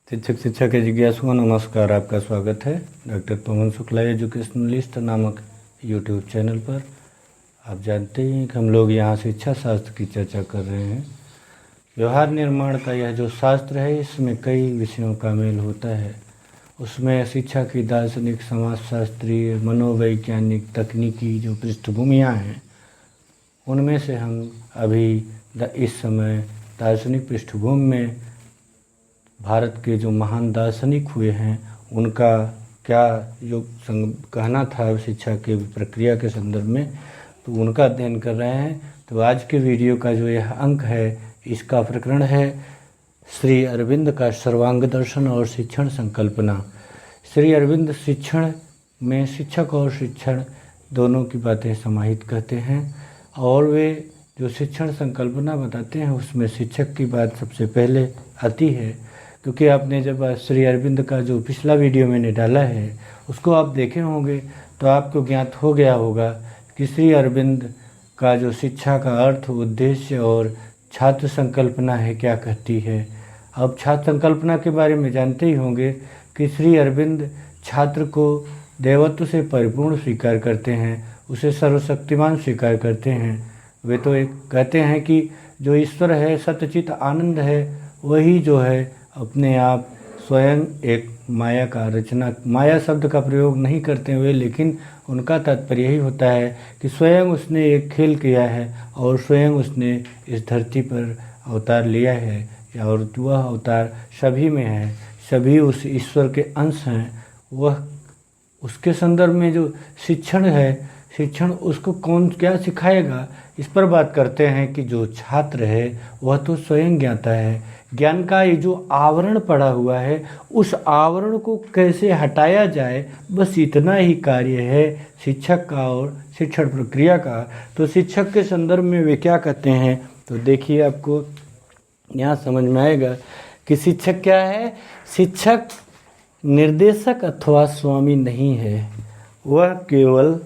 शिक्षक शिक्षा के जिज्ञासुओं नमस्कार। आपका स्वागत है डॉक्टर पवन शुक्ला एजुकेशनलिस्ट नामक यूट्यूब चैनल पर। आप जानते हैं कि हम लोग यहाँ शिक्षा शास्त्र की चर्चा कर रहे हैं। व्यवहार निर्माण का यह जो शास्त्र है इसमें कई विषयों का मेल होता है। उसमें शिक्षा की दार्शनिक, समाजशास्त्रीय, मनोवैज्ञानिक, तकनीकी जो पृष्ठभूमियाँ हैं उनमें से हम अभी इस समय दार्शनिक पृष्ठभूमि में भारत के जो महान दार्शनिक हुए हैं उनका क्या जो कहना था शिक्षा के प्रक्रिया के संदर्भ में, तो उनका अध्ययन कर रहे हैं। तो आज के वीडियो का जो यह अंक है इसका प्रकरण है श्री अरविंद का सर्वांग दर्शन और शिक्षण संकल्पना। श्री अरविंद शिक्षण में शिक्षक और शिक्षण दोनों की बातें समाहित करते हैं और वे जो शिक्षण संकल्पना बताते हैं उसमें शिक्षक की बात सबसे पहले आती है, क्योंकि आपने जब श्री अरविंद का जो पिछला वीडियो मैंने डाला है उसको आप देखे होंगे तो आपको ज्ञात हो गया होगा कि श्री अरविंद का जो शिक्षा का अर्थ, उद्देश्य और छात्र संकल्पना है क्या कहती है। अब छात्र संकल्पना के बारे में जानते ही होंगे कि श्री अरविंद छात्र को देवत्व से परिपूर्ण स्वीकार करते हैं, उसे सर्वशक्तिमान स्वीकार करते हैं। वे तो एक कहते हैं कि जो ईश्वर है, सत्यचित आनंद है, वही जो है अपने आप स्वयं एक माया का रचना, माया शब्द का प्रयोग नहीं करते हुए, लेकिन उनका तात्पर्य यही होता है कि स्वयं उसने एक खेल किया है और स्वयं उसने इस धरती पर अवतार लिया है और वह अवतार सभी में है, सभी उस ईश्वर के अंश हैं। वह उसके संदर्भ में जो शिक्षण है, शिक्षण उसको कौन क्या सिखाएगा इस पर बात करते हैं कि जो छात्र है वह तो स्वयं ज्ञाता है। ज्ञान का ये जो आवरण पड़ा हुआ है उस आवरण को कैसे हटाया जाए, बस इतना ही कार्य है शिक्षक का और शिक्षण प्रक्रिया का। तो शिक्षक के संदर्भ में वे क्या कहते हैं तो देखिए, आपको यहाँ समझ में आएगा कि शिक्षक क्या है। शिक्षक निर्देशक अथवा स्वामी नहीं है, वह केवल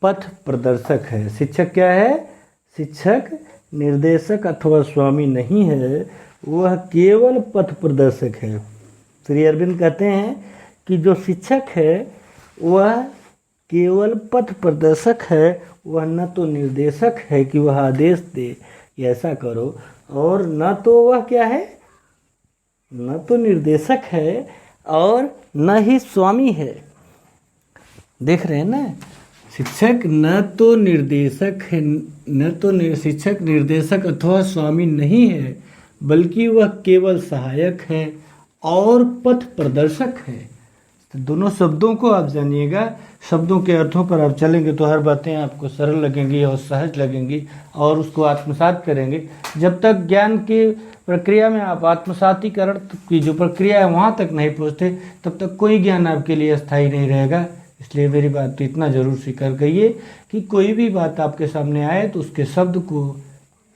पथ प्रदर्शक है। शिक्षक क्या है? शिक्षक निर्देशक अथवा स्वामी नहीं है, वह केवल पथ प्रदर्शक है। श्री अरविंद कहते हैं कि जो शिक्षक है वह केवल पथ प्रदर्शक है, वह न तो निर्देशक है कि वह आदेश दे कि ऐसा करो, और न तो वह क्या है, न तो निर्देशक है और न ही स्वामी है। देख रहे हैं ना, शिक्षक न तो निर्देशक है, शिक्षक निर्देशक अथवा स्वामी नहीं है, बल्कि वह केवल सहायक है और पथ प्रदर्शक है। तो दोनों शब्दों को आप जानिएगा, शब्दों के अर्थों पर आप चलेंगे तो हर बातें आपको सरल लगेंगी और सहज लगेंगी और उसको आत्मसात करेंगे। जब तक ज्ञान की प्रक्रिया में आप आत्मसातीकरण की जो प्रक्रिया है वहाँ तक नहीं पहुँचते तब तक कोई ज्ञान आपके लिए अस्थायी नहीं रहेगा। इसलिए मेरी बात तो इतना ज़रूर स्वीकार करिए कि कोई भी बात आपके सामने आए तो उसके शब्द को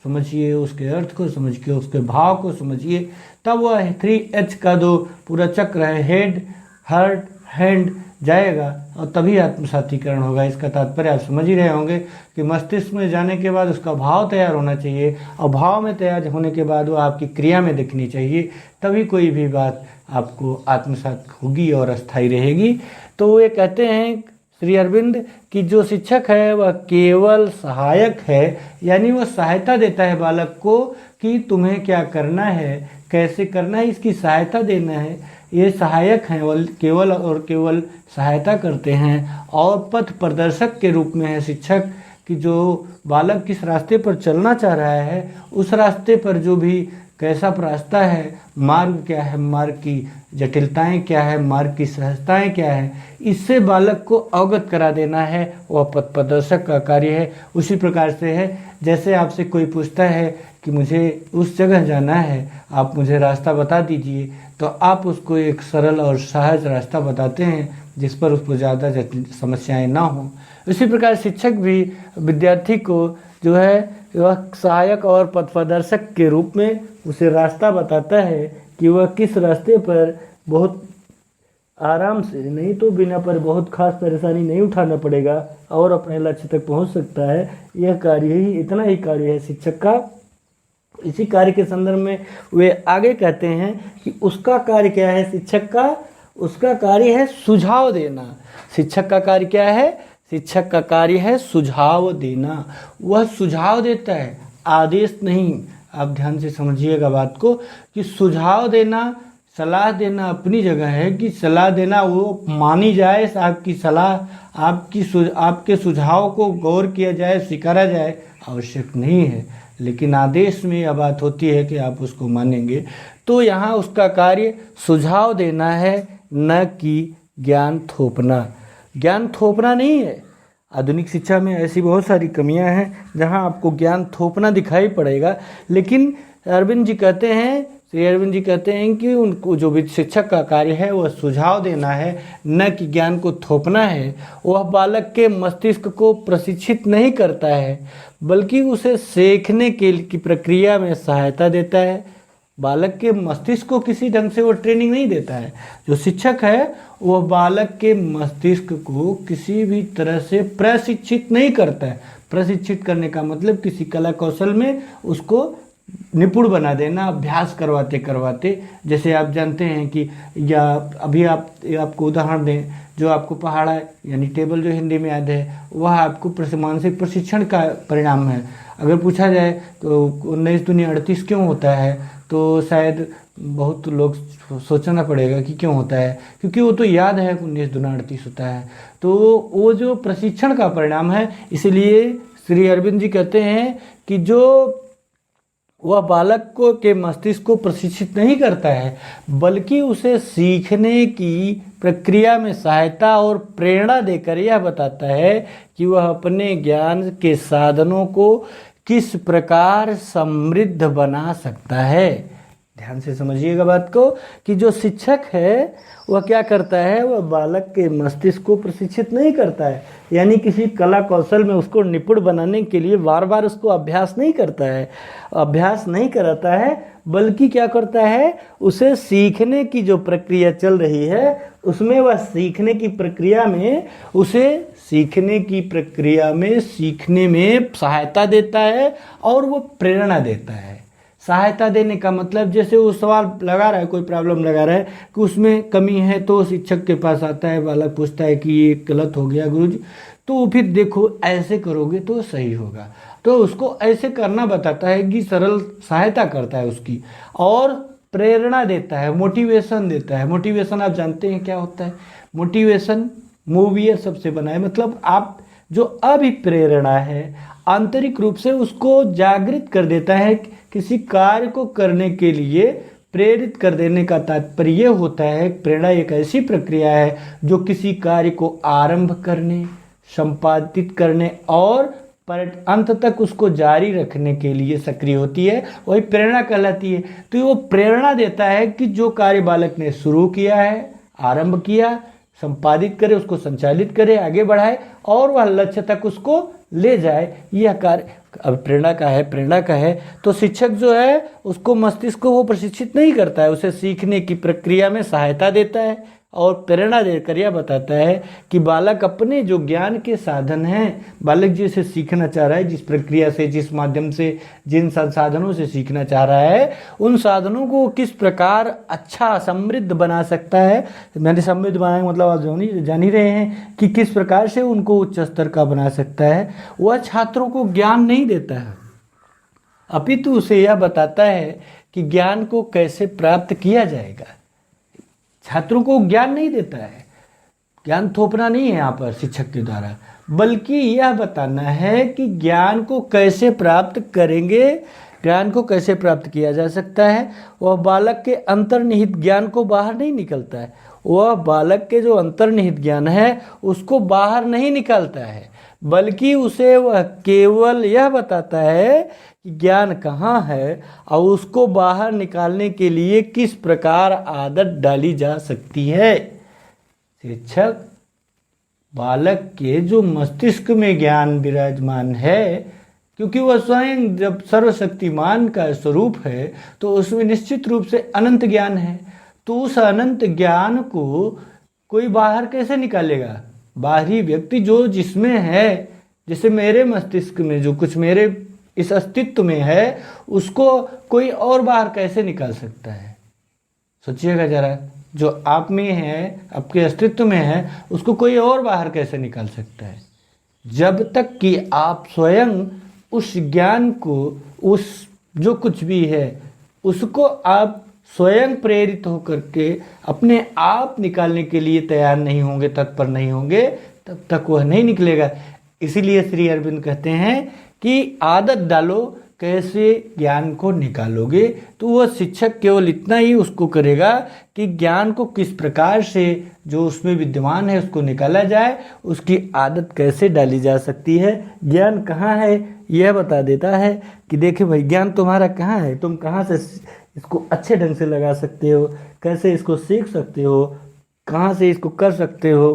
समझिए, उसके अर्थ को समझिए, उसके भाव को समझिए, तब वह 3H का जो पूरा चक्र है, हेड, हार्ट, हैंड जाएगा और तभी आत्मसातीकरण होगा। इसका तात्पर्य आप समझ ही रहे होंगे कि मस्तिष्क में जाने के बाद उसका भाव तैयार होना चाहिए और भाव में तैयार होने के बाद वह आपकी क्रिया में दिखनी चाहिए, तभी कोई भी बात आपको आत्मसात होगी और अस्थायी रहेगी। तो वे कहते हैं श्री अरविंद कि जो शिक्षक है वह केवल सहायक है, यानी वह सहायता देता है बालक को कि तुम्हें क्या करना है, कैसे करना है, इसकी सहायता देना है। ये सहायक हैं, केवल और केवल सहायता करते हैं। और पथ प्रदर्शक के रूप में है शिक्षक कि जो बालक किस रास्ते पर चलना चाह रहा है उस रास्ते पर जो भी कैसा रास्ता है, मार्ग क्या है, मार्ग की जटिलताएं क्या है, मार्ग की सहजताएं क्या है, इससे बालक को अवगत करा देना है, वह पथ प्रदर्शक का कार्य है। उसी प्रकार से है जैसे आपसे कोई पूछता है कि मुझे उस जगह जाना है, आप मुझे रास्ता बता दीजिए, तो आप उसको एक सरल और सहज रास्ता बताते हैं जिस पर उसको ज़्यादा समस्याएं ना हों। इसी प्रकार शिक्षक भी विद्यार्थी को जो है वह सहायक और पथ प्रदर्शक के रूप में उसे रास्ता बताता है कि वह किस रास्ते पर बहुत आराम से, नहीं तो बिना पर बहुत खास परेशानी नहीं उठाना पड़ेगा और अपने लक्ष्य तक पहुंच सकता है। यह कार्य ही, इतना ही कार्य है शिक्षक का। इसी कार्य के संदर्भ में वे आगे कहते हैं कि उसका कार्य क्या है शिक्षक का, उसका कार्य है सुझाव देना। शिक्षक का कार्य क्या है, शिक्षक का कार्य है सुझाव देना। वह सुझाव देता है, आदेश नहीं। आप ध्यान से समझिएगा बात को कि सुझाव देना, सलाह देना अपनी जगह है कि सलाह देना वो मानी जाए, आपकी सलाह आपके सुझाव को गौर किया जाए, स्वीकारा जाए, आवश्यक नहीं है। लेकिन आदेश में यह बात होती है कि आप उसको मानेंगे। तो यहाँ उसका कार्य सुझाव देना है, न कि ज्ञान थोपना। ज्ञान थोपना नहीं है। आधुनिक शिक्षा में ऐसी बहुत सारी कमियां हैं जहां आपको ज्ञान थोपना दिखाई पड़ेगा। लेकिन अरविंद जी कहते हैं, श्री अरविंद जी कहते हैं कि उनको जो भी शिक्षक का कार्य है वह सुझाव देना है, न कि ज्ञान को थोपना है। वह बालक के मस्तिष्क को प्रशिक्षित नहीं करता है, बल्कि उसे सीखने की प्रक्रिया में सहायता देता है। बालक के मस्तिष्क को किसी ढंग से वो ट्रेनिंग नहीं देता है। जो शिक्षक है वह बालक के मस्तिष्क को किसी भी तरह से प्रशिक्षित नहीं करता है। प्रशिक्षित करने का मतलब किसी कला कौशल में उसको निपुण बना देना, अभ्यास करवाते करवाते। जैसे आप जानते हैं कि या अभी आपको उदाहरण दें, जो आपको पहाड़ा यानी टेबल जो हिंदी में याद है, वह आपको मानसिक प्रशिक्षण का परिणाम है। अगर पूछा जाए तो 19 दूनी 38 क्यों होता है, तो शायद बहुत लोग सोचना पड़ेगा कि क्यों होता है, क्योंकि वो तो याद है 19 दूना 38 होता है। तो वो जो प्रशिक्षण का परिणाम है, इसलिए श्री अरविंद जी कहते हैं कि जो वह बालक को के मस्तिष्क को प्रशिक्षित नहीं करता है, बल्कि उसे सीखने की प्रक्रिया में सहायता और प्रेरणा देकर यह बताता है कि वह अपने ज्ञान के साधनों को किस प्रकार समृद्ध बना सकता है। ध्यान से समझिएगा बात को कि जो शिक्षक है वह क्या करता है, वह बालक के मस्तिष्क को प्रशिक्षित नहीं करता है, यानी किसी कला कौशल में उसको निपुण बनाने के लिए बार बार उसको अभ्यास नहीं करता है, अभ्यास नहीं कराता है, बल्कि क्या करता है, उसे सीखने की जो प्रक्रिया चल रही है उसमें वह सीखने की प्रक्रिया में उसे सीखने में सहायता देता है और वो प्रेरणा देता है। सहायता देने का मतलब जैसे वो सवाल लगा रहा है, कोई प्रॉब्लम लगा रहा है कि उसमें कमी है, तो शिक्षक के पास आता है, बालक पूछता है कि ये गलत हो गया गुरुजी, तो फिर देखो ऐसे करोगे तो सही होगा, तो उसको ऐसे करना बताता है कि सरल सहायता करता है उसकी, और प्रेरणा देता है, मोटिवेशन देता है। मोटिवेशन आप जानते हैं क्या होता है, मोटिवेशन मूवियर सबसे बना है, मतलब आप जो अभिप्रेरणा है आंतरिक रूप से उसको जागृत कर देता है, किसी कार्य को करने के लिए प्रेरित कर देने का तात्पर्य होता है। प्रेरणा एक ऐसी प्रक्रिया है जो किसी कार्य को आरंभ करने, संपादित करने और अंत तक उसको जारी रखने के लिए सक्रिय होती है, वही प्रेरणा कहलाती है। तो वो प्रेरणा देता है कि जो कार्य बालक ने शुरू किया है, आरंभ किया, संपादित करे, उसको संचालित करे, आगे बढ़ाए और वह लक्ष्य तक उसको ले जाए, यह कार्य अब प्रेरणा का है। तो शिक्षक जो है उसको मस्तिष्क को वो प्रशिक्षित नहीं करता है, उसे सीखने की प्रक्रिया में सहायता देता है और प्रेरणा देकर यह बताता है कि बालक अपने जो ज्ञान के साधन हैं, बालक जिसे सीखना चाह रहा है, जिस प्रक्रिया से, जिस माध्यम से, जिन संसाधनों से सीखना चाह रहा है, उन साधनों को किस प्रकार अच्छा समृद्ध बना सकता है। मैंने समृद्ध बनाने का मतलब आप जान ही रहे हैं कि किस प्रकार से उनको उच्च स्तर का बना सकता है। वह छात्रों को ज्ञान नहीं देता है, अपितु उसे यह बताता है कि ज्ञान को कैसे प्राप्त किया जाएगा। छात्रों को ज्ञान नहीं देता है, ज्ञान थोपना नहीं है यहाँ पर शिक्षक के द्वारा, बल्कि यह बताना है कि ज्ञान को कैसे प्राप्त करेंगे, ज्ञान को कैसे प्राप्त किया जा सकता है। वह बालक के अंतर्निहित ज्ञान को बाहर नहीं निकलता है, वह बालक के जो अंतर्निहित ज्ञान है उसको बाहर नहीं निकालता है, बल्कि उसे वह केवल यह बताता है कि ज्ञान कहाँ है और उसको बाहर निकालने के लिए किस प्रकार आदत डाली जा सकती है। शिक्षक बालक के जो मस्तिष्क में ज्ञान विराजमान है, क्योंकि वह स्वयं जब सर्वशक्तिमान का स्वरूप है तो उसमें निश्चित रूप से अनंत ज्ञान है, तो उस अनंत ज्ञान को कोई बाहर कैसे निकालेगा। बाहरी व्यक्ति जो जिसमें है, जैसे मेरे मस्तिष्क में जो कुछ मेरे इस अस्तित्व में है, उसको कोई और बाहर कैसे निकाल सकता है? सोचिएगा जरा, जो आप में है, आपके अस्तित्व में है, उसको कोई और बाहर कैसे निकाल सकता है? जब तक कि आप स्वयं उस ज्ञान को, उस जो कुछ भी है उसको आप स्वयं प्रेरित होकर के अपने आप निकालने के लिए तैयार नहीं होंगे, तत्पर नहीं होंगे, तब तक वह नहीं निकलेगा। इसीलिए श्री अरविंद कहते हैं कि आदत डालो, कैसे ज्ञान को निकालोगे। तो वह शिक्षक केवल इतना ही उसको करेगा कि ज्ञान को किस प्रकार से जो उसमें विद्यमान है उसको निकाला जाए, उसकी आदत कैसे डाली जा सकती है, ज्ञान कहाँ है यह बता देता है कि देखिए भाई, ज्ञान तुम्हारा कहाँ है, तुम कहाँ से इसको अच्छे ढंग से लगा सकते हो, कैसे इसको सीख सकते हो, कहाँ से इसको कर सकते हो।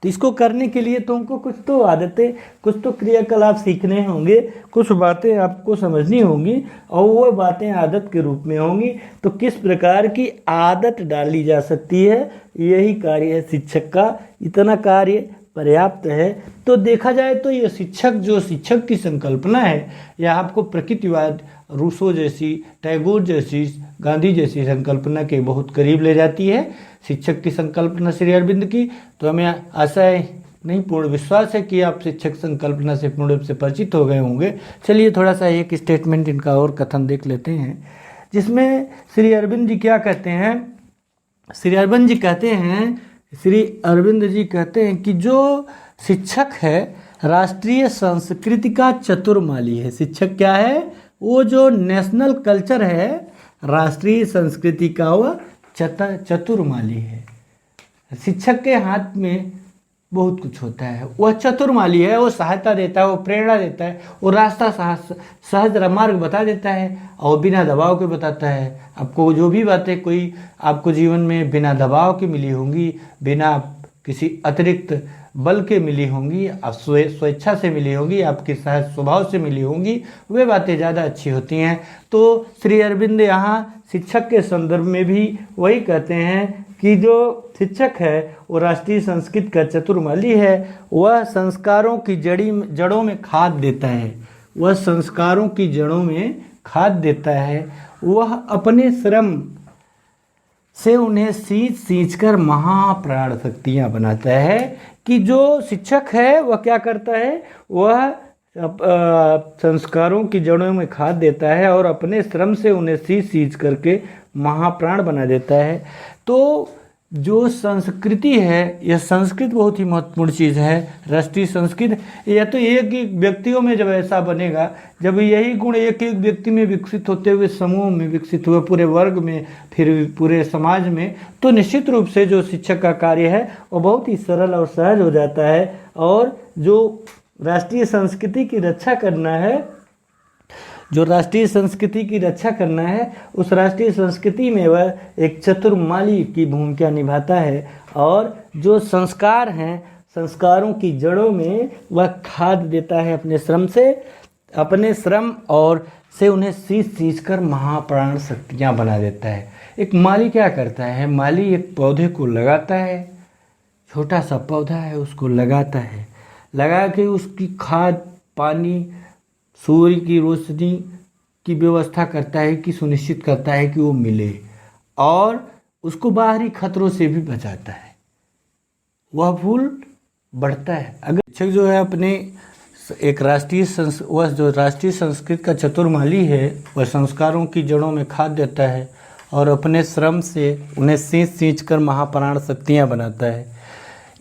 तो इसको करने के लिए तुमको कुछ तो आदतें, कुछ तो क्रियाकलाप सीखने होंगे, कुछ बातें आपको समझनी होंगी और वो बातें आदत के रूप में होंगी। तो किस प्रकार की आदत डाली जा सकती है, यही कार्य है शिक्षक का। इतना कार्य पर्याप्त है। तो देखा जाए तो ये शिक्षक, जो शिक्षक की संकल्पना है, यह आपको प्रकृतिवाद, रूसो जैसी, टैगोर जैसी, गांधी जैसी संकल्पना के बहुत करीब ले जाती है। शिक्षक की संकल्पना श्री अरविंद की, तो हमें आशा है, नहीं पूर्ण विश्वास है कि आप शिक्षक संकल्पना से पूर्ण रूप से परिचित हो गए होंगे। चलिए थोड़ा सा एक स्टेटमेंट इनका और कथन देख लेते हैं, जिसमें श्री अरविंद जी क्या कहते हैं। श्री अरविंद जी कहते हैं कि जो शिक्षक है राष्ट्रीय संस्कृति का चतुर्माली है। शिक्षक क्या है? वो जो नेशनल कल्चर है, राष्ट्रीय संस्कृति का वह चतुर्माली है। शिक्षक के हाथ में बहुत कुछ होता है, वह चतुर्माली है। वो सहायता देता है, वो प्रेरणा देता है, वो रास्ता सहज मार्ग बता देता है और बिना दबाव के बताता है। आपको जो भी बातें कोई आपको जीवन में बिना दबाव के मिली होंगी, बिना किसी अतिरिक्त बल के मिली होंगी, आप स्वेच्छा से मिली होंगी, आपके सहज स्वभाव से मिली होंगी, वे बातें ज़्यादा अच्छी होती हैं। तो श्री अरविंद यहाँ शिक्षक के संदर्भ में भी वही कहते हैं कि जो शिक्षक है वो राष्ट्रीय संस्कृति का चतुर्माली है। वह संस्कारों की जड़ों में खाद देता है, वह संस्कारों की जड़ों में खाद देता है। वह अपने श्रम से उन्हें सींच कर महाप्राण शक्तियाँ बनाता है। कि जो शिक्षक है वह क्या करता है, वह संस्कारों की जड़ों में खाद देता है और अपने श्रम से उन्हें सींच करके महाप्राण बना देता है। तो जो संस्कृति है, यह संस्कृत बहुत ही महत्वपूर्ण चीज़ है। राष्ट्रीय संस्कृति यह तो एक एक व्यक्तियों में जब ऐसा बनेगा, जब यही गुण एक एक व्यक्ति में विकसित होते हुए समूह में विकसित हुए, पूरे वर्ग में, फिर पूरे समाज में, तो निश्चित रूप से जो शिक्षक का कार्य है वो बहुत ही सरल और सहज हो जाता है। और जो राष्ट्रीय संस्कृति की रक्षा करना है, जो राष्ट्रीय संस्कृति की रक्षा करना है, उस राष्ट्रीय संस्कृति में वह एक चतुर्माली की भूमिका निभाता है। और जो संस्कार हैं, संस्कारों की जड़ों में वह खाद देता है अपने श्रम से, अपने श्रम और से उन्हें सींच कर महाप्राण शक्तियाँ बना देता है। एक माली क्या करता है? माली एक पौधे को लगाता है, छोटा सा पौधा है, उसको लगाता है, लगा के उसकी खाद, पानी, सूर्य की रोशनी की व्यवस्था करता है, कि सुनिश्चित करता है कि वो मिले, और उसको बाहरी खतरों से भी बचाता है। वह फूल बढ़ता है। अगर शिक्षक जो है अपने एक वह जो राष्ट्रीय संस्कृति का चतुर्माली है, वह संस्कारों की जड़ों में खाद देता है और अपने श्रम से उन्हें सींच कर महाप्राण शक्तियाँ बनाता है।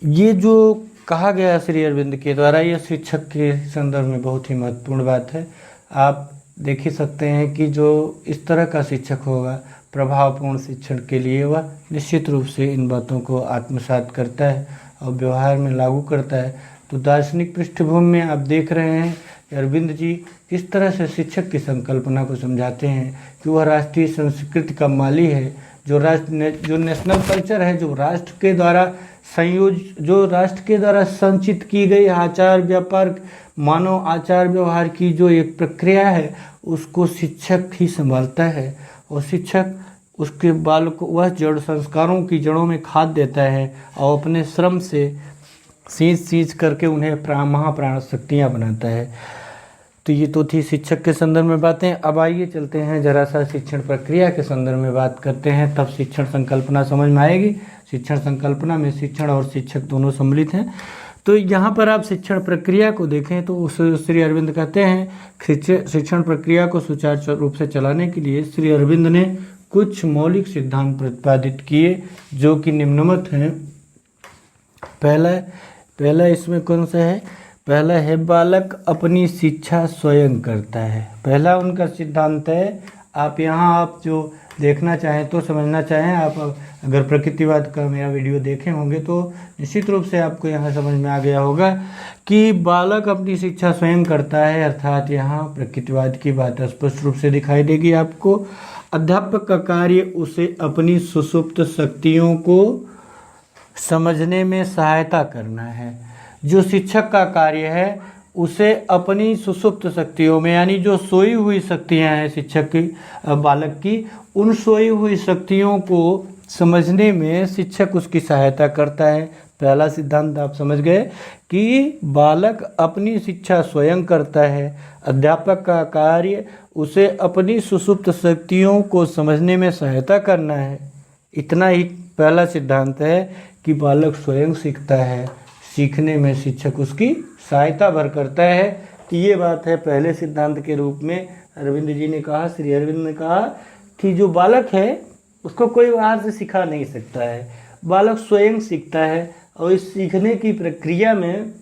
ये जो कहा गया श्री अरविंद के द्वारा, यह शिक्षक के संदर्भ में बहुत ही महत्वपूर्ण बात है। आप देख ही सकते हैं कि जो इस तरह का शिक्षक होगा, प्रभावपूर्ण शिक्षण के लिए वह निश्चित रूप से इन बातों को आत्मसात करता है और व्यवहार में लागू करता है। तो दार्शनिक पृष्ठभूमि में आप देख रहे हैं अरविंद जी किस तरह से शिक्षक की संकल्पना को समझाते हैं कि वह राष्ट्रीय संस्कृति का माली है, जो नेशनल कल्चर है, जो राष्ट्र के द्वारा संचित की गई आचार व्यवहार, मानव आचार व्यवहार की जो एक प्रक्रिया है, उसको शिक्षक ही संभालता है। और शिक्षक उसके बाल को, वह जड़ संस्कारों की जड़ों में खाद देता है और अपने श्रम से सींच करके उन्हें महाप्राण शक्तियाँ बनाता है। तो ये तो थी शिक्षक के संदर्भ में बातें। अब आइए चलते हैं जरा सा शिक्षण प्रक्रिया के संदर्भ में बात करते हैं, तब शिक्षण संकल्पना समझ में आएगी। शिक्षण संकल्पना में शिक्षण और शिक्षक दोनों सम्मिलित हैं। तो यहाँ पर आप शिक्षण प्रक्रिया को देखें तो उसे श्री अरविंद कहते हैं शिक्षण प्रक्रिया को सुचारू रूप से चलाने के लिए श्री अरविंद ने कुछ मौलिक सिद्धांत प्रतिपादित किए जो कि निम्नवत हैं। पहला इसमें कौन सा है? पहला है बालक अपनी शिक्षा स्वयं करता है। पहला उनका सिद्धांत है। आप जो देखना चाहें तो समझना चाहें, आप अगर प्रकृतिवाद का मेरा वीडियो देखे होंगे तो निश्चित रूप से आपको यहाँ समझ में आ गया होगा कि बालक अपनी शिक्षा स्वयं करता है, अर्थात यहाँ प्रकृतिवाद की बात स्पष्ट रूप से दिखाई देगी आपको। अध्यापक का कार्य उसे अपनी सुसुप्त शक्तियों को समझने में सहायता करना है। जो शिक्षक का कार्य है उसे अपनी सुसुप्त शक्तियों में, यानी जो सोई हुई शक्तियां हैं शिक्षक की, बालक की, उन सोई हुई शक्तियों को समझने में शिक्षक उसकी सहायता करता है। पहला सिद्धांत आप समझ गए कि बालक अपनी शिक्षा स्वयं करता है, अध्यापक का कार्य उसे अपनी सुसुप्त शक्तियों को समझने में सहायता करना है। इतना ही पहला सिद्धांत है कि बालक स्वयं सीखता है, सीखने में शिक्षक उसकी सहायता भर करता है। तो ये बात है पहले सिद्धांत के रूप में अरविंद जी ने कहा, श्री अरविंद ने कहा कि जो बालक है उसको कोई बाहर से सिखा नहीं सकता है, बालक स्वयं सीखता है। और इस सीखने की प्रक्रिया में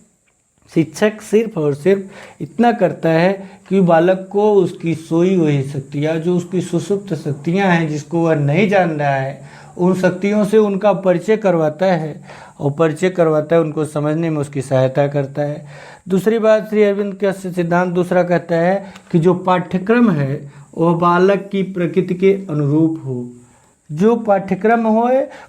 शिक्षक सिर्फ और सिर्फ इतना करता है कि बालक को उसकी सोई हुई शक्तियाँ, जो उसकी सुसुप्त शक्तियाँ हैं जिसको वह नहीं जान रहा है, उन शक्तियों से उनका परिचय करवाता है, और परिचय करवाता है, उनको समझने में उसकी सहायता करता है। दूसरी बात, श्री अरविंद का सिद्धांत दूसरा कहता है कि जो पाठ्यक्रम है वह बालक की प्रकृति के अनुरूप हो। जो पाठ्यक्रम हो,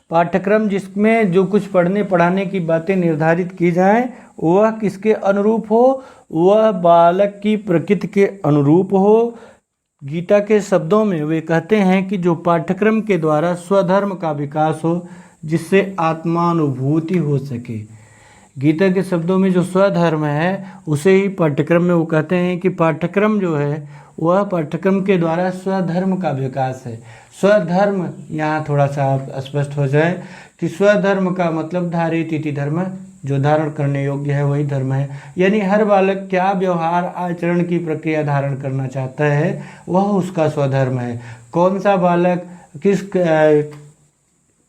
पाठ्यक्रम जिसमें जो कुछ पढ़ने पढ़ाने की बातें निर्धारित की जाएं, वह किसके अनुरूप हो? वह बालक की प्रकृति के अनुरूप हो। गीता के शब्दों में वे कहते हैं कि जो पाठ्यक्रम के द्वारा स्वधर्म का विकास हो, जिससे आत्मानुभूति हो सके। गीता के शब्दों में जो स्वधर्म है उसे ही पाठ्यक्रम में वो कहते हैं कि पाठ्यक्रम जो है वह पाठ्यक्रम के द्वारा स्वधर्म का विकास है। स्वधर्म यहाँ थोड़ा सा आप स्पष्ट हो जाए कि स्वधर्म का मतलब धारित इति धर्म, जो धारण करने योग्य है वही धर्म है। यानी हर बालक क्या व्यवहार आचरण की प्रक्रिया धारण करना चाहता है वह उसका स्वधर्म है। कौन सा बालक किस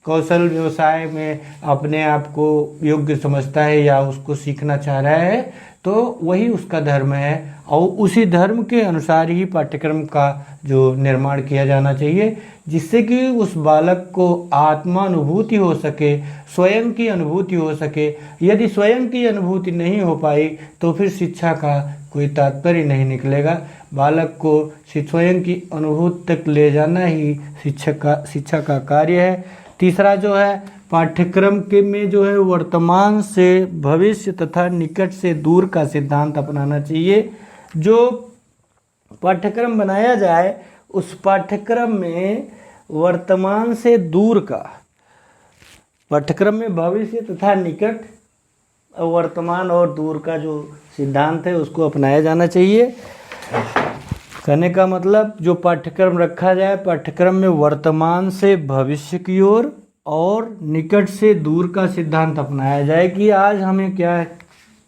कौशल व्यवसाय में अपने आप को योग्य समझता है या उसको सीखना चाह रहा है, तो वही उसका धर्म है। और उसी धर्म के अनुसार ही पाठ्यक्रम का जो निर्माण किया जाना चाहिए, जिससे कि उस बालक को आत्मानुभूति हो सके, स्वयं की अनुभूति हो सके। यदि स्वयं की अनुभूति नहीं हो पाई तो फिर शिक्षा का कोई तात्पर्य नहीं निकलेगा। बालक को स्वयं की अनुभूति तक ले जाना ही शिक्षा का कार्य है। तीसरा जो है पाठ्यक्रम के में जो है वर्तमान से भविष्य तथा निकट से दूर का सिद्धांत अपनाना चाहिए। जो पाठ्यक्रम बनाया जाए उस पाठ्यक्रम में वर्तमान से दूर का, पाठ्यक्रम में भविष्य तथा निकट, वर्तमान और दूर का जो सिद्धांत है उसको अपनाया जाना चाहिए। कहने का मतलब जो पाठ्यक्रम रखा जाए, पाठ्यक्रम में वर्तमान से भविष्य की ओर और निकट से दूर का सिद्धांत अपनाया जाए कि आज हमें क्या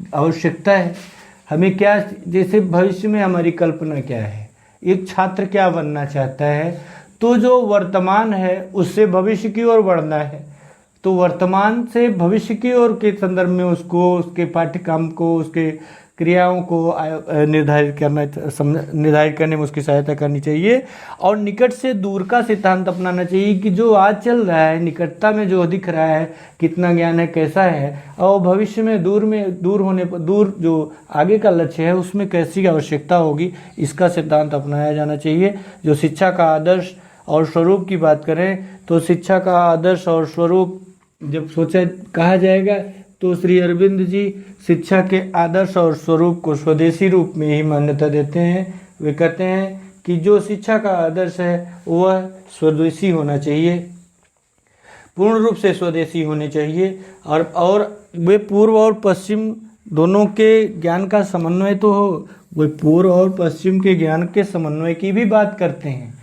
आवश्यकता है, हमें क्या, जैसे भविष्य में हमारी कल्पना क्या है, एक छात्र क्या बनना चाहता है, तो जो वर्तमान है उससे भविष्य की ओर बढ़ना है। तो वर्तमान से भविष्य की ओर के संदर्भ में उसको उसके पाठ्यक्रम को, उसके क्रियाओं को निर्धारित करने में उसकी सहायता करनी चाहिए। और निकट से दूर का सिद्धांत अपनाना चाहिए कि जो आज चल रहा है, निकटता में जो दिख रहा है, कितना ज्ञान है, कैसा है, और भविष्य में दूर जो आगे का लक्ष्य है उसमें कैसी आवश्यकता होगी, इसका सिद्धांत अपनाया जाना चाहिए। जो शिक्षा का आदर्श और स्वरूप की बात करें तो शिक्षा का आदर्श और स्वरूप जब कहा जाएगा तो श्री अरविंद जी शिक्षा के आदर्श और स्वरूप को स्वदेशी रूप में ही मान्यता देते हैं। वे कहते हैं कि जो शिक्षा का आदर्श है वह स्वदेशी होना चाहिए, पूर्ण रूप से स्वदेशी होने चाहिए। और वे पूर्व और पश्चिम दोनों के ज्ञान का समन्वय तो हो। वही पूर्व और पश्चिम के ज्ञान के समन्वय की भी बात करते हैं।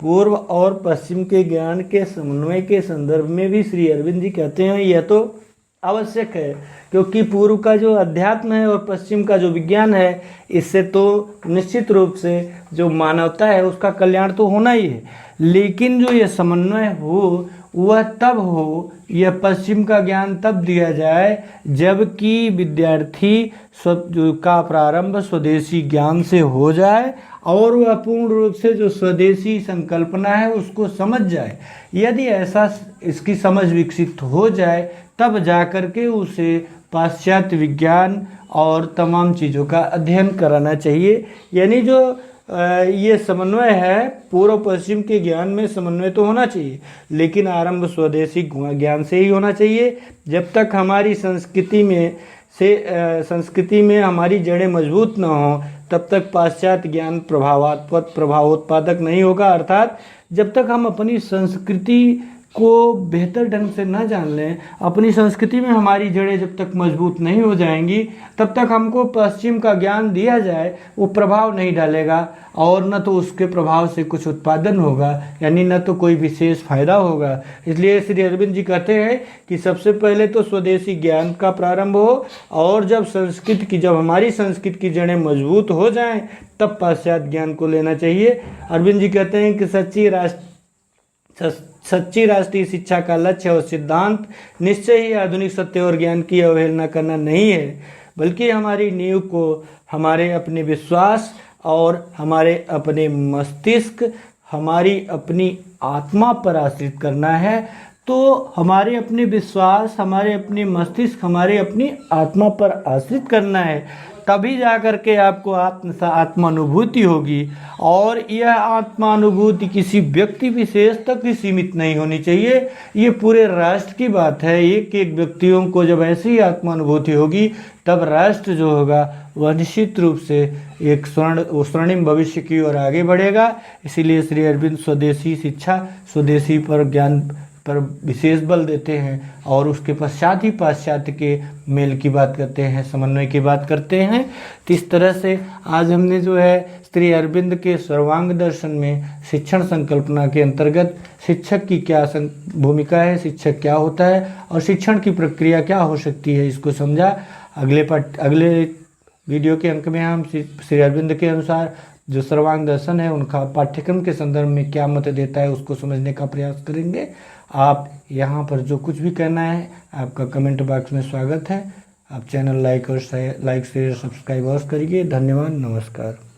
पूर्व और पश्चिम के ज्ञान के समन्वय के संदर्भ में भी श्री अरविंद जी कहते हैं यह तो आवश्यक है, क्योंकि पूर्व का जो अध्यात्म है और पश्चिम का जो विज्ञान है, इससे तो निश्चित रूप से जो मानवता है उसका कल्याण तो होना ही है। लेकिन जो यह समन्वय हो वह तब हो, यह पश्चिम का ज्ञान तब दिया जाए जबकि विद्यार्थी का प्रारंभ स्वदेशी ज्ञान से हो जाए और वह पूर्ण रूप से जो स्वदेशी संकल्पना है उसको समझ जाए। यदि ऐसा इसकी समझ विकसित हो जाए तब जाकर के उसे पाश्चात्य विज्ञान और तमाम चीज़ों का अध्ययन कराना चाहिए। यानी जो ये समन्वय है, पूर्व पश्चिम के ज्ञान में समन्वय तो होना चाहिए, लेकिन आरंभ स्वदेशी ज्ञान से ही होना चाहिए। जब तक हमारी संस्कृति में हमारी जड़ें मजबूत न हो तब तक पाश्चात्य ज्ञान प्रभावोत्पादक नहीं होगा। अर्थात जब तक हम अपनी संस्कृति को बेहतर ढंग से न जान लें, अपनी संस्कृति में हमारी जड़ें जब तक मजबूत नहीं हो जाएंगी तब तक हमको पश्चिम का ज्ञान दिया जाए वो प्रभाव नहीं डालेगा और न तो उसके प्रभाव से कुछ उत्पादन होगा, यानी न तो कोई विशेष फायदा होगा। इसलिए श्री अरविंद जी कहते हैं कि सबसे पहले तो स्वदेशी ज्ञान का प्रारंभ हो और जब हमारी संस्कृति की जड़ें मजबूत हो जाएं तब पाश्चात्य ज्ञान को लेना चाहिए। अरविंद जी कहते हैं कि सच्ची राष्ट्रीय शिक्षा का लक्ष्य और सिद्धांत निश्चय ही आधुनिक सत्य और ज्ञान की अवहेलना करना नहीं है, बल्कि हमारी नींव को हमारे अपने विश्वास और हमारे अपने मस्तिष्क, हमारी अपनी आत्मा पर आश्रित करना है। तो हमारे अपने विश्वास, हमारे अपने मस्तिष्क, हमारे अपनी आत्मा पर आश्रित करना है, तभी जा कर के आपको आत्मानुभूति होगी। और यह आत्मानुभूति किसी व्यक्ति विशेष तक ही सीमित नहीं होनी चाहिए, ये पूरे राष्ट्र की बात है। एक एक व्यक्तियों को जब ऐसी आत्मानुभूति होगी तब राष्ट्र जो होगा वह निश्चित रूप से एक स्वर्णिम भविष्य की ओर आगे बढ़ेगा। इसीलिए श्री अरविंद स्वदेशी शिक्षा, स्वदेशी पर ज्ञान पर विशेष बल देते हैं और उसके पश्चात ही पाश्चात्य के मेल की बात करते हैं, समन्वय की बात करते हैं। तो इस तरह से आज हमने जो है श्री अरविंद के सर्वांग दर्शन में शिक्षण संकल्पना के अंतर्गत शिक्षक की क्या भूमिका है, शिक्षक क्या होता है और शिक्षण की प्रक्रिया क्या हो सकती है, इसको समझा। अगले वीडियो के अंक में हम श्री अरविंद के अनुसार जो सर्वांग दर्शन है उनका पाठ्यक्रम के संदर्भ में क्या मत देता है उसको समझने का प्रयास करेंगे। आप यहाँ पर जो कुछ भी कहना है आपका कमेंट बॉक्स में स्वागत है। आप चैनल लाइक शेयर सब्सक्राइब करिए। धन्यवाद, नमस्कार।